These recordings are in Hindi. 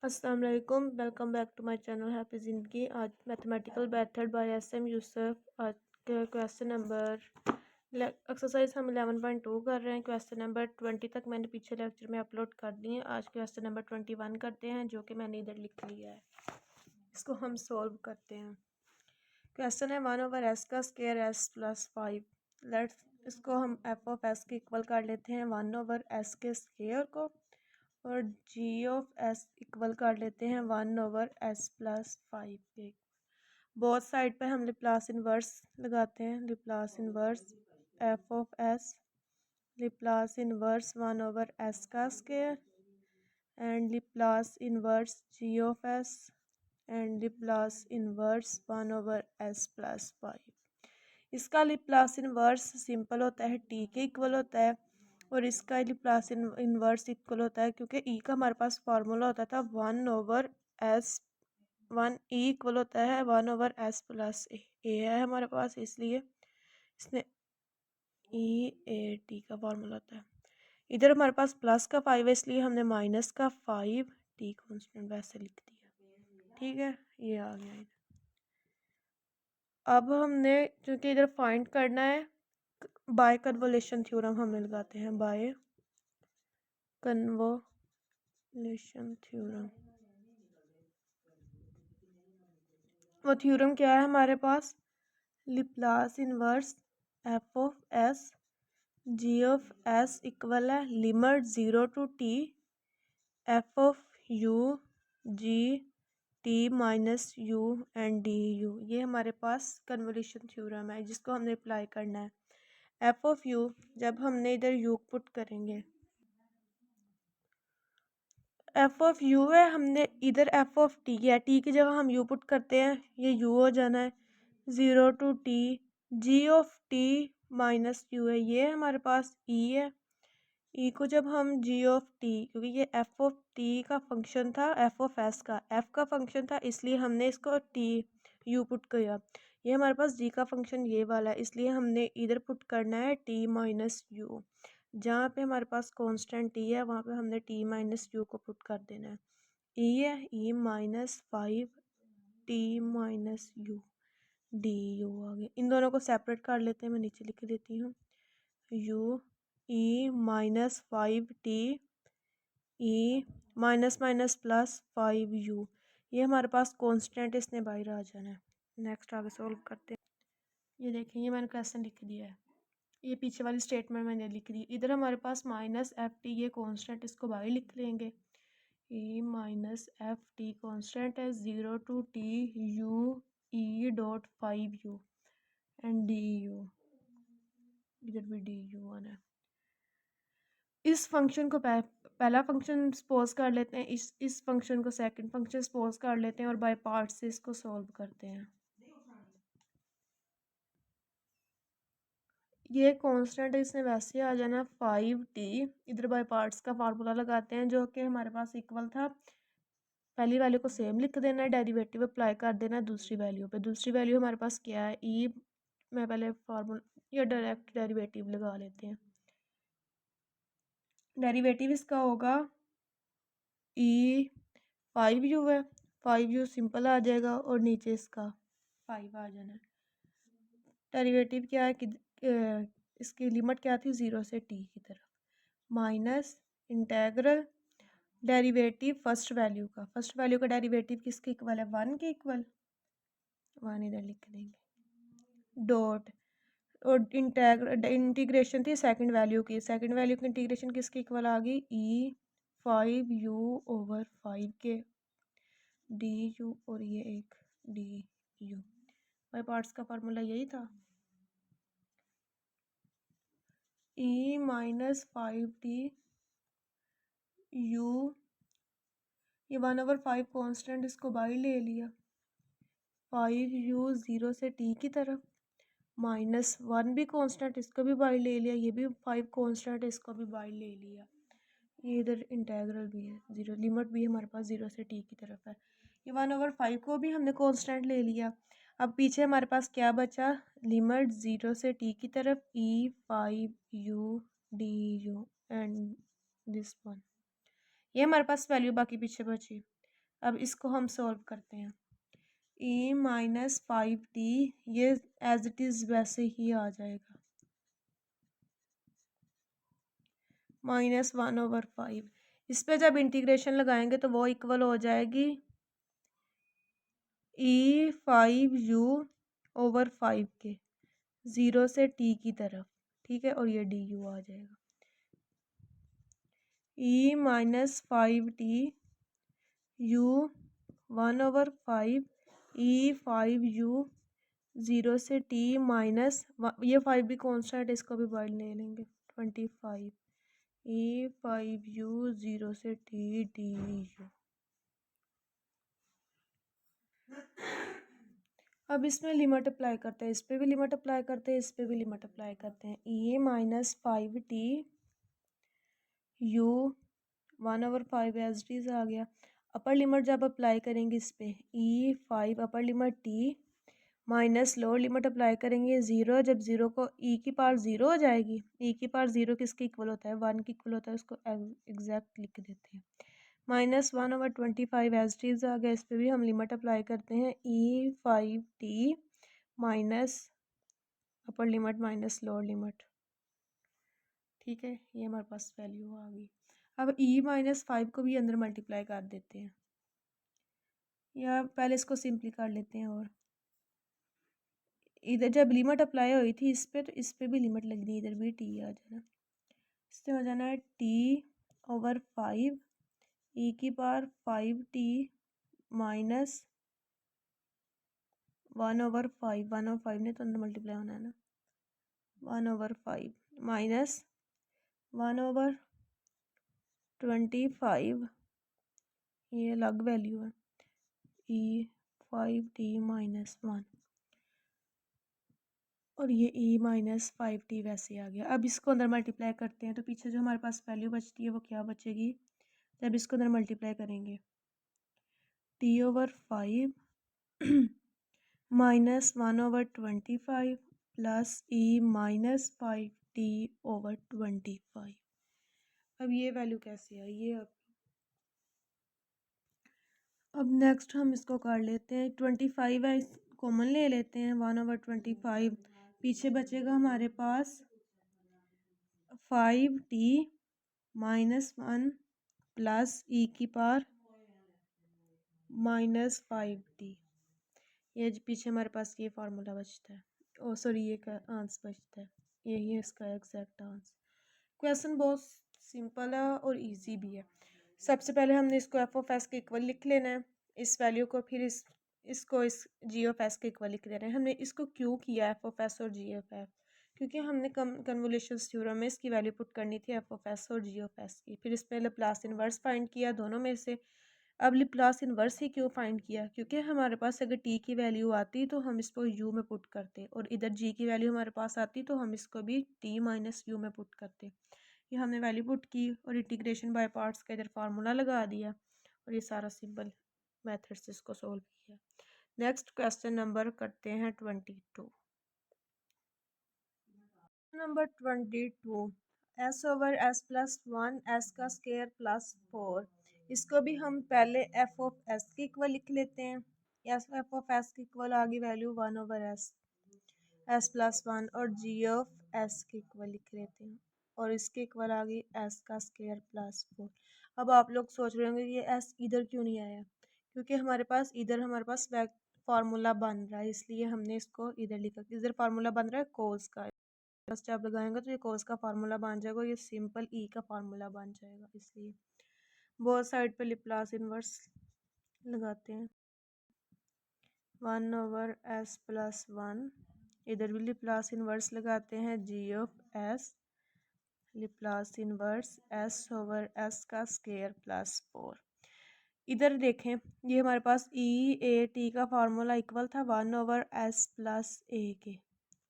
अस्सलाम वालेकुम। Welcome back to my channel Happy Zindagi. आज mathematical method by SM Yusuf. आज के क्वेश्चन नंबर एक्सरसाइज हम 11.2 कर रहे हैं। क्वेश्चन नंबर 20 तक मैंने पीछे लेक्चर में अपलोड कर दिए। आज क्वेश्चन नंबर 21 करते हैं, जो कि मैंने इधर लिख लिया है। इसको हम सोल्व करते हैं। क्वेश्चन है 1/s का स्क्वायर s प्लस 5। लेट्स इसको हम एफ ऑफ एस के इक्वल कर लेते हैं 1/s के स्क्वायर को, और जी ऑफ एस इक्वल कर लेते हैं 1/s प्लस 5 के। बोथ साइड पे हम लिप्लास इनवर्स लगाते हैं। Laplace inverse F of S, Laplace inverse 1/s का square, and Laplace inverse G of S, and Laplace inverse 1/s plus 5। इसका लिप्लास इनवर्स सिंपल होता है, टी के इक्वल होता है, और इसका लिप्लास इनवर्स इक्वल होता है, क्योंकि ई का हमारे पास फार्मूला होता था 1/s। 1 ई इक्वल होता है 1/s प्लस ए है हमारे पास, इसलिए इसने ई ए टी का फार्मूला होता है। इधर हमारे पास प्लस का 5 है, इसलिए हमने माइनस का 5 टी कॉन्स्टेंट वैसे लिख दिया। ठीक है, ये आ गया इधर। अब हमने क्योंकि इधर फाइंड करना है, बाय कन्वोल्यूशन थ्योरम हमने लगाते हैं। बाय कन्वोल्यूशन थ्योरम, वो थ्योरम क्या है हमारे पास? Laplace inverse F of S G of S equal है limit 0 to T F of U G T minus U and D U. ये हमारे पास कन्वोल्यूशन थ्योरम है, जिसको हमने अप्लाई करना है। एफ ऑफ यू, जब हमने इधर यू पुट करेंगे, एफ ऑफ यू है, हमने इधर एफ ऑफ टी है, टी की जगह हम यू पुट करते हैं, ये यू हो जाना है 0 to t g of T minus u है, ये हमारे पास ई है। ई को जब हम जी ऑफ टी, क्योंकि ये एफ ऑफ टी का फंक्शन था, एफ ऑफ एस का एफ का फंक्शन था, इसलिए हमने इसको टी यू पुट किया। ये हमारे पास जी का फंक्शन ये वाला है, इसलिए हमने इधर पुट करना है टी माइनस यू। जहाँ पे हमारे पास कांस्टेंट टी है, वहाँ पे हमने टी माइनस यू को पुट कर देना है। ई है E minus 5 T minus U D U आ गया। इन दोनों को सेपरेट कर लेते हैं, मैं नीचे लिख देती हूँ। You E minus 5 T E minus minus plus 5 you. ये हमारे पास कांस्टेंट, इसने बाहर आ जाना है। नेक्स्ट आगे सॉल्व करते हैं। ये देखें, ये मैंने क्वेश्चन लिख दिया है। ये पीछे वाली स्टेटमेंट मैंने लिख दी। इधर हमारे पास माइनस एफ टी, ये कांस्टेंट, इसको बाहर लिख लेंगे। E minus f t constant है 0 to t u e dot 5 u and D u, इधर भी डी यू आना है। इस फंक्शन को पहला फंक्शन सपोज कर लेते हैं, इस फंक्शन को सेकंड फंक्शन सपोज कर लेते हैं, और बाय पार्ट से इसको सॉल्व करते हैं। ये कांस्टेंट है, इसने वैसे आ जाना 5t। इधर बाय पार्ट्स का फार्मूला लगाते हैं, जो कि हमारे पास इक्वल था, पहली वैल्यू को सेम लिख देना है, डेरिवेटिव अप्लाई कर देना है दूसरी वैल्यू पे। दूसरी वैल्यू हमारे पास क्या है? ई, मैं पहले फार्मूला या डायरेक्ट डेरिवेटिव लगा लेते हैं। डेरिवेटिव इसका होगा ई 5u है, 5u सिंपल आ जाएगा, और नीचे इसका 5 आ जाना है। डेरिवेटिव क्या है कि इसकी लिमिट क्या थी? 0 से t की तरफ, minus integral derivative first value का। फर्स्ट वैल्यू का डेरिवेटिव किसके इक्वल है? 1 के इक्वल, 1 इधर लिख देंगे, डॉट, और इंटीग्रेशन थी सेकंड वैल्यू की। सेकंड वैल्यू की इंटीग्रेशन किसके इक्वल आ गई? ई 5u/5 के डी यू, और ये एक डी यू। बाय पार्ट्स का फार्मूला यही था, ई माइनस 5t यू, ये 1/5 कांस्टेंट, इसको बाई ले लिया, 5u 0 से t की तरफ, माइनस 1 भी कांस्टेंट, इसको भी बाई ले लिया, ये भी 5 कांस्टेंट, इसको भी बाई ले लिया। ये इधर इंटेग्रल भी है, जीरो लिमिट भी हमारे पास 0 से t की तरफ है। ये 1/5 को भी हमने कांस्टेंट ले लिया। अब पीछे हमारे पास क्या बचा? लिमिट 0 से t की तरफ, ई 5u D you and this one. ये हमारे पास वैल्यू बाकी पीछे बची। अब इसको हम सॉल्व करते हैं। e माइनस 5t ये एज इट इज़ वैसे ही आ जाएगा, -1/5। इस पे जब इंटीग्रेशन लगाएंगे तो वो इक्वल हो जाएगी e5u/5 के, 0 से t की तरफ, ठीक है। और ये du आ जाएगा, e minus 5t u/5 e5u 0 से t माइनस, ये 5 भी कॉन्स्टेंट है, इसको भी बाहर ले लेंगे, 25 e5u 0 से t du। अब इसमें लिमिट अप्लाई करते हैं, इस पे भी लिमिट अप्लाई करते हैं, इस पे भी लिमिट अप्लाई करते हैं। e minus 5t u 1/5 as T आ गया। अपर लिमिट जब अप्लाई करेंगे इस पे e5 upper limit t minus lower limit apply करेंगे 0, जब 0 को e की पावर 0 हो जाएगी, e की पावर 0 किसके इक्वल होता है, 1 के इक्वल होता है, उसको एग्जैक्ट लिख देते हैं। -1/25 एज टी आ गया, इस पे भी हम लिमिट अप्लाई करते हैं e5t minus upper limit minus lower limit, ठीक है। ये हमारे पास वैल्यू आ गई। अब e-5 को भी अंदर मल्टीप्लाई कर देते हैं, या पहले इसको सिंपली कर लेते हैं। और इधर जब लिमिट अप्लाई हुई थी इस पे, तो इस पे भी लिमिट लगनी, इधर भी t आ जाना, इससे हो जाना है t/5 e की पावर 5t माइनस 1/5, 1/5 ने तो अंदर मल्टीप्लाई होना है ना, 1/5 माइनस 1/25, ये अलग वैल्यू है, e5t माइनस 1, और ये e-5t वैसे आ गया। अब इसको अंदर मल्टीप्लाई करते हैं, तो पीछे जो हमारे पास वैल्यू बचती है वो क्या बचेगी, जब इसको अंदर मल्टीप्लाई करेंगे t/5 माइनस 1/25 प्लस e-5t/25। अब ये वैल्यू कैसे आई, ये अब नेक्स्ट हम इसको कर लेते हैं, 25 है, कॉमन ले लेते हैं, 1/25, पीछे बचेगा हमारे पास 5t माइनस 1 प्लस e की पावर -5t, ये पीछे हमारे पास ये फार्मूला बचता है, ओ सॉरी ये का आंसर बचता है, यही है इसका एग्जैक्ट आंसर। क्वेश्चन बहुत सिंपल है और इजी भी है। सबसे पहले हमने इसको एफ ऑफ एस के इक्वल लिख लेना है, इस वैल्यू को, फिर इसको इस जी ऑफ एस के इक्वल लिख देना है। हमने इसको क्यों किया एफ ऑफ एस और जी ऑफ एफ, क्योंकि हमने कन्वोल्यूशन थ्योरम में इसकी वैल्यू पुट करनी थी एफ ऑफ एस और जी ऑफ एस की, फिर इसमें लैप्लास इनवर्स फाइंड किया दोनों में से। अब लैप्लास इनवर्स ही क्यों फाइंड किया, क्योंकि हमारे पास अगर टी की वैल्यू आती तो हम इसको यू में पुट करते, और इधर जी की वैल्यू हमारे पास आती तो हम इसको भी टी माइनस यू में पुट करते। ये हमने वैल्यू पुट की और इंटीग्रेशन बाय पार्ट्स का इधर फार्मूला लगा दिया, और ये सारा सिंपल मेथड से इसको सोल्व किया। नेक्स्ट क्वेश्चन नंबर करते हैं 22। नंबर 22, s/s+1 s का स्क्वायर प्लस 4, इसको भी हम पहले एफ ऑफ एस के इक्वल लिख लेते हैं। एफ ऑफ एस के इक्वल आ गई वैल्यू 1/s s+1, और जी ऑफ एस के इक्वल लिख लेते हैं, और इसके इक्वल आ गई एस का स्क्वायर प्लस 4। अब आप लोग सोच रहे होंगे ये एस इधर क्यों नहीं आया, क्योंकि हमारे पास इधर फार्मूला बन रहा है, इसलिए हमने इसको इधर लिखा। इधर फार्मूला बन रहा है कोस का, जब लगाएंगे तो ये कोस का फार्मूला बन जाएगा, ये सिंपल ई का फार्मूला बन जाएगा, इसलिए बोथ साइड पे लैप्लास इनवर्स लगाते हैं। 1/s+1, इधर भी लैप्लास इनवर्स लगाते हैं, G of S Laplace inverse s/s का स्क्वायर प्लस 4। इधर देखें, ये हमारे पास e/a/t का फार्मूला इक्वल था 1/s+a के।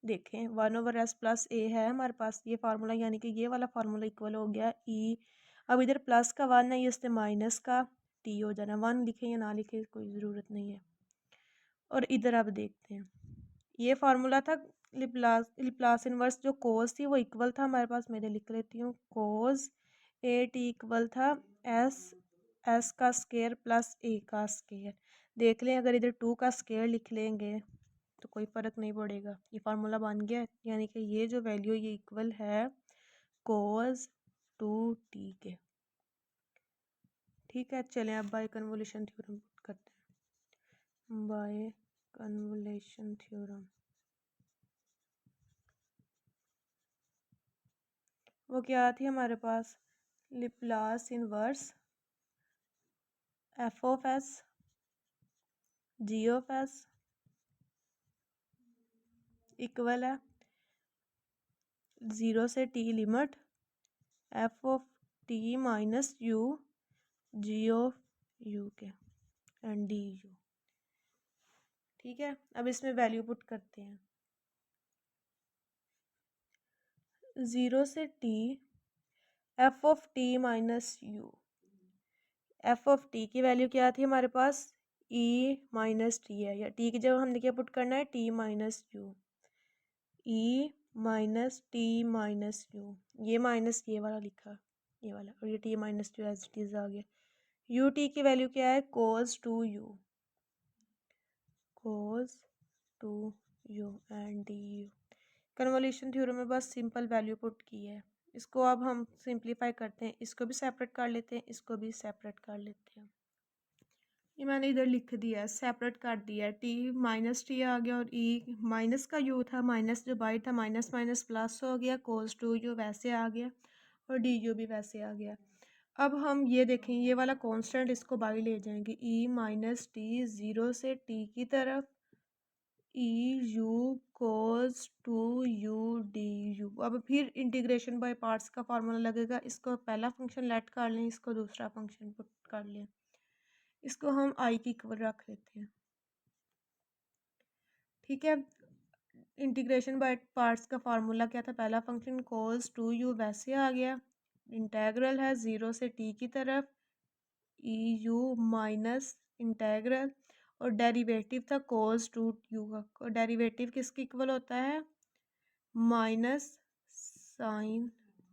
देखें 1/s+a है हमारे पास ये फार्मूला, यानी कि ये वाला फार्मूला इक्वल हो गया e। अब इधर प्लस का 1 है, ये इससे माइनस का t हो जाना, 1 लिखें या ना लिखें कोई ज़रूरत नहीं है। और इधर अब देखते हैं, ये फार्मूला था लैप्लास इनवर्स, जो कोस थी वो इक्वल था हमारे पास, मैं लिख लेती हूँ, कोस ए टी इक्वल था एस एस का स्केयर प्लस ए का स्केयर। देख लें अगर इधर 2 का स्केयर लिख लेंगे तो कोई फ़र्क नहीं पड़ेगा, ये फार्मूला बन गया। यानी कि ये जो वैल्यू ये इक्वल है कोस 2t के। ठीक है, चलें अब बाय कन्वोल्यूशन थ्योरम करते हैं। बाय कन्वोल्यूशन थ्योरम वो क्या थी हमारे पास, Laplace inverse F of S G of S equal है 0 से t limit F of T minus U G of U के एंड डी यू। ठीक है, अब इसमें वैल्यू पुट करते हैं। 0 से t F of T minus you, F of T की वैल्यू क्या थी हमारे पास, e माइनस टी है, या टी की जगह हमने क्या पुट करना है, t minus U, e minus T minus U, ये माइनस ये वाला लिखा, ये वाला, और ये t minus two as it is आ गया। यू टी की वैल्यू क्या है, cos two U, cos two U and D U. Convolution theorem में बस सिंपल वैल्यू पुट की है। इसको अब हम सिंप्लीफाई करते हैं, इसको भी सेपरेट कर लेते हैं, इसको भी सेपरेट कर लेते हैं। ये मैंने इधर लिख दिया है, सेपरेट कर दिया है, टी माइनस टी आ गया और ई माइनस का यू था, माइनस जो बाई था माइनस माइनस प्लस हो गया, कोस टू यू वैसे आ गया और डी यू भी वैसे आ गया। अब हम ये देखें, ये वाला कांस्टेंट इसको बाई ले जाएंगे, ई माइनस टी 0 से टी की तरफ e u cos two u D u. अब फिर इंटीग्रेशन बाय पार्ट्स का फार्मूला लगेगा, इसको पहला फंक्शन लेट कर लें, इसको दूसरा फंक्शन पुट कर लें, इसको हम आई की इक्वल रख लेते हैं। ठीक है, इंटीग्रेशन बाय पार्ट्स का फार्मूला क्या था, पहला फंक्शन कोस टू यू वैसे आ गया, इंटेग्रल है 0 से टी की तरफ ई यू माइनस इंटेग्रल, और डेरिवेटिव था कोस टू यू का, और डेरिवेटिव किसके इक्वल होता है, माइनस साइन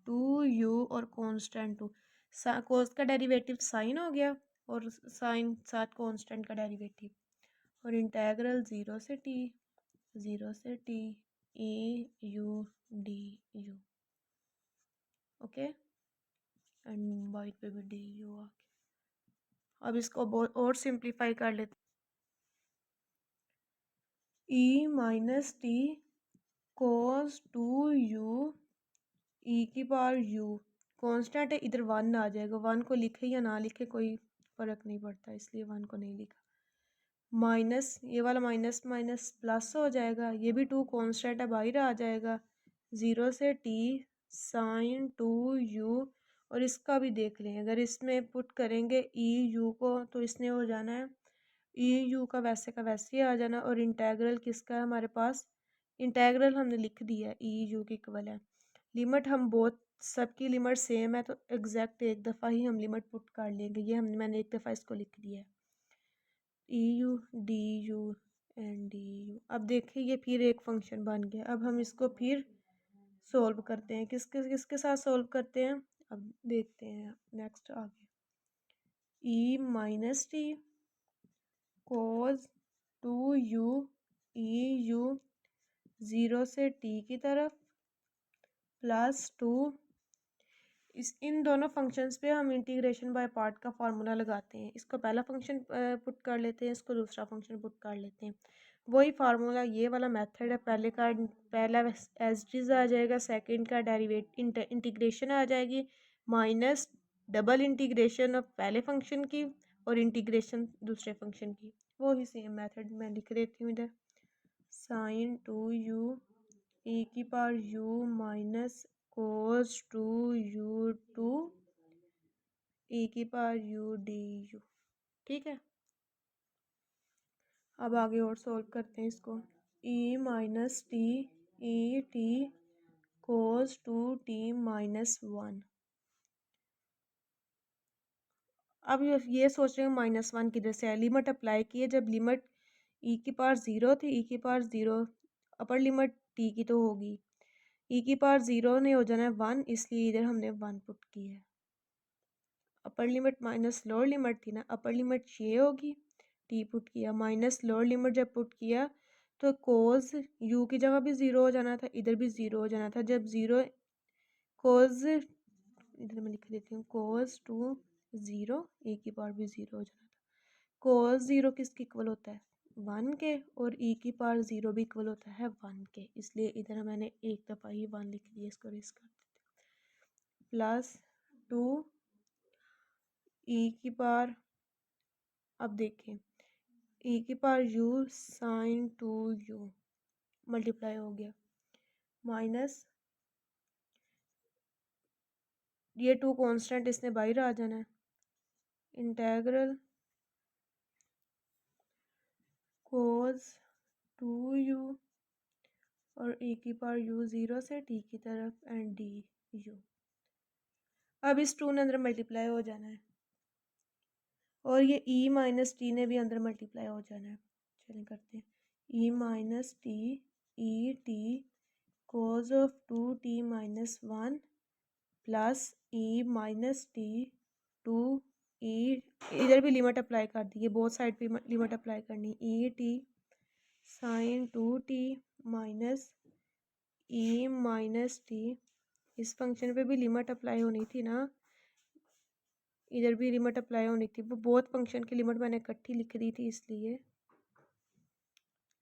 टू यू और कांस्टेंट टू, कोस का डेरिवेटिव साइन हो गया और साइन साथ कांस्टेंट का डेरिवेटिव, और इंटेग्रल 0 से टी, 0 से T A U D you. Okay, and white पे भी डी यू आ गया। अब इसको और सिंप्लीफाई कर लेते, E minus T cos two U E की पावर यू, कांस्टेंट है इधर 1 आ जाएगा, 1 को लिखे या ना लिखे कोई फ़र्क नहीं पड़ता, इसलिए 1 को नहीं लिखा, माइनस ये वाला माइनस माइनस प्लस हो जाएगा, ये भी 2 कांस्टेंट है बाहर आ जाएगा, 0 से टी साइन टू यू, और इसका भी देख लें, अगर इसमें पुट करेंगे ई यू को तो इसने हो जाना है ई यू का वैसे ही आ जाना, और इंटेग्रल किसका है हमारे पास, इंटेग्रल हमने लिख दिया है ई यू की इक्वल है, लिमिट हम बहुत सबकी लिमिट सेम है तो एग्जैक्ट एक दफ़ा ही हम लिमिट पुट कर लेंगे, ये मैंने एक दफ़ा इसको लिख दिया है E U D you and D u. अब देखिए ये फिर एक फंक्शन बन गया, अब हम इसको फिर सोल्व करते हैं, किसके किसके साथ सोल्व करते हैं, अब देखते हैं नेक्स्ट आगे, E minus T cos two U E U 0 से टी की तरफ प्लस टू, इन दोनों फंक्शंस पे हम इंटीग्रेशन बाय पार्ट का फार्मूला लगाते हैं, इसको पहला फंक्शन पुट कर लेते हैं, इसको दूसरा फंक्शन पुट कर लेते हैं, वही फार्मूला ये वाला मेथड है, पहला एज इट इज़ आ जाएगा, सेकंड का डेरिवेट इंटीग्रेशन आ जाएगी, माइनस डबल इंटीग्रेशन ऑफ पहले फंक्शन की और इंटीग्रेशन दूसरे फंक्शन की, वो ही सेम मेथड मैं लिख देती हूँ इधर, साइन टू यू ई की power U minus cos two U two E की पावर यू डी यू। ठीक है, अब आगे और सॉल्व करते हैं इसको, E minus T E T cos two T minus 1। अब ये सोच रहे हैं -1 किधर से है, लिमिट अप्लाई की है, जब लिमिट ई की पावर 0 थी, ई की पावर 0 अपर लिमिट टी की तो होगी, ई की पावर 0 ने हो जाना है 1, इसलिए इधर हमने 1 पुट की है। Upper limit minus lower limit थी ना, अपर लिमिट ये होगी, टी पुट किया, माइनस लोअर लिमिट जब पुट किया तो कोज यू की जगह भी ज़ीरो हो जाना था, इधर भी ज़ीरो हो जाना था। जब ज़ीरो कोज, इधर मैं लिख देती हूँ, कोज टू ज़ीरो, ए की पावर भी ज़ीरो हो जाना था। कोज ज़ीरो किसके इक्वल होता है, 1 के, और ई की पावर ज़ीरो भी इक्वल होता है 1 के, इसलिए इधर मैंने एक दफ़ा ही 1 लिख दिया, इसको रेस कर देते हैं। प्लस 2 ई की पावर, अब देखें ई की power u sine 2 u multiply हो गया, माइनस ये 2 कांस्टेंट इसने बाहर आ जाना है, इंटेग्रल कोस 2u और e की पावर u 0 से t की तरफ एंड डी यू। अब इस 2 ने अंदर मल्टीप्लाई हो जाना है और ये e माइनस टी ने भी अंदर मल्टीप्लाई हो जाना है। चलिए करते हैं, e minus T E T cos of 2t minus 1 plus e minus T 2e, इधर भी लिमिट अप्लाई कर दी है, बोथ साइड पे लिमिट अप्लाई करनी, E T sine 2t minus E minus T, इस फंक्शन पे भी लिमिट अप्लाई होनी थी ना, इधर भी लिमिट अप्लाई होनी थी, वो बहुत फंक्शन की लिमिट मैंने इकट्ठी लिख दी थी, इसलिए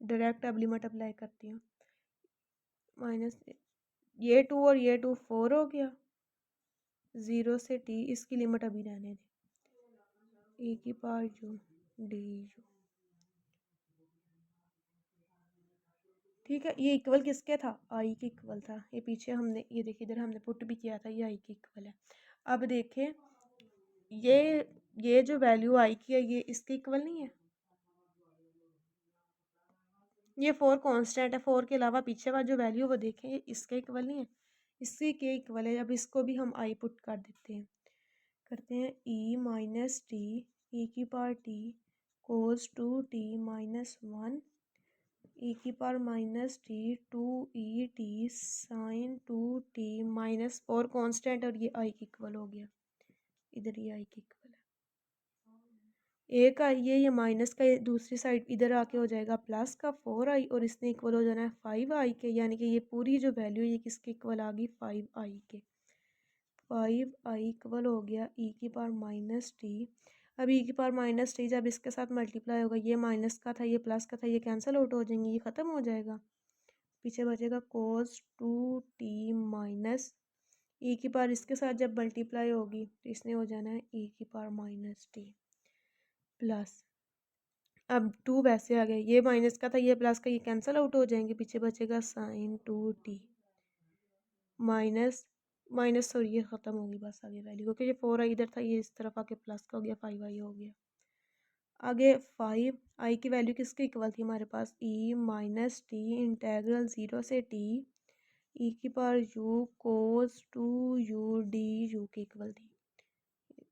डायरेक्ट अब लिमिट अप्लाई करती हूँ। माइनस ये 2 और ये 2 4 हो गया, 0 से t, इसकी लिमिट अभी रहने दी, e की पावर यू डी यू। ठीक है, ये इक्वल किसके था, आई के इक्वल था, ये पीछे हमने ये देखिए इधर हमने पुट भी किया था, ये आई के इक्वल है। अब देखें ये जो वैल्यू आई की है ये इसके इक्वल नहीं है, ये 4 कांस्टेंट है, 4 के अलावा पीछे वाला जो वैल्यू वो देखें ये इसके इक्वल नहीं है, इसी के इक्वल है। अब इसको भी हम आई पुट कर देते हैं, करते हैं ई माइनस टी ई की power t cos 2t minus 1 e की power minus T 2e t sine 2t minus 4 constant, और ये आई के इक्वल हो गया, इधर ये आई के इक्वल है। एक आई है, ये माइनस का दूसरी साइड इधर आके हो जाएगा प्लस का 4i, और इसने इक्वल हो जाना है 5i के, यानी कि ये पूरी जो वैल्यू ये किसके इक्वल आ गई, 5i के। 5i इक्वल हो गया ई की पावर माइनस टी। अब ई की पावर माइनस टी जब इसके साथ मल्टीप्लाई होगा, ये माइनस का था ये प्लस का था, ये कैंसिल आउट हो जाएंगे, ये ख़त्म हो जाएगा, पीछे बचेगा कोस 2t माइनस ई की पावर इसके साथ जब मल्टीप्लाई होगी तो इसने हो जाना है ई की पावर माइनस टी प्लस, अब 2 वैसे आ गए, ये माइनस का था ये प्लस का, ये कैंसिल आउट हो जाएंगे, पीछे बचेगा sign 2t minus minus, sorry ये ख़त्म होगी बस आगे वैल्यू, क्योंकि ये 4i इधर था, ये इस तरफ आके प्लस का हो गया, 5i हो गया। आगे 5i की वैल्यू किसके इक्वल थी हमारे पास, e माइनस टी इंटेग्रल 0 से t ई की power you cos 2u D you के इक्वल थी।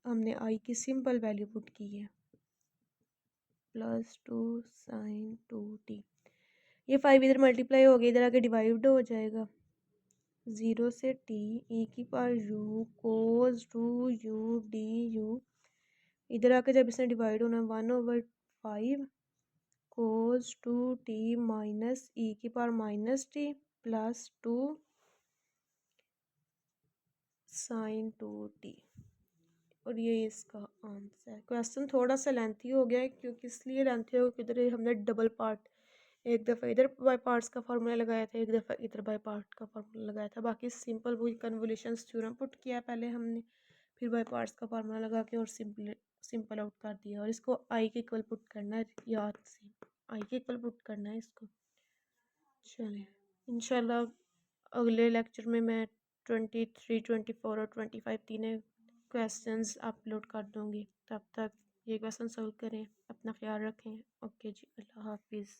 हमने आई की सिंपल वैल्यू पुट की है, प्लस 2 साइन 2t, ये 5 इधर मल्टीप्लाई हो गया, इधर आके डिवाइड हो जाएगा, 0 से t ई की power you cos 2u D u, इधर आके जब इसने डिवाइड होना 1/5 कोस 2t माइनस ई की power minus t plus 2 sine 2t, और ये इसका आंसर है। क्वेश्चन थोड़ा सा लेंथी हो गया है, क्योंकि इसलिए लेंथी हो क्योंकि इधर हमने डबल पार्ट, एक दफ़ा इधर बाय पार्ट्स का फार्मूला लगाया था, एक दफ़ा इधर बाय पार्ट का फार्मूला लगाया था, बाकी सिंपल वही कन्वोल्यूशंस थ्योरम पुट किया पहले हमने, फिर बाय पार्ट्स का फार्मूला लगा के और सिंपल आउट कर दिया, और इसको आई के इक्वल पुट करना है, याद से आई के इक्वल पुट करना है इसको। चलिए इंशाल्लाह अगले लेक्चर में मैं 23, 24 और 25 तीनों क्वेश्चंस अपलोड कर दूँगी, तब तक ये क्वेश्चन सॉल्व करें, अपना ख्याल रखें। ओके जी, अल्लाह हाफिज़।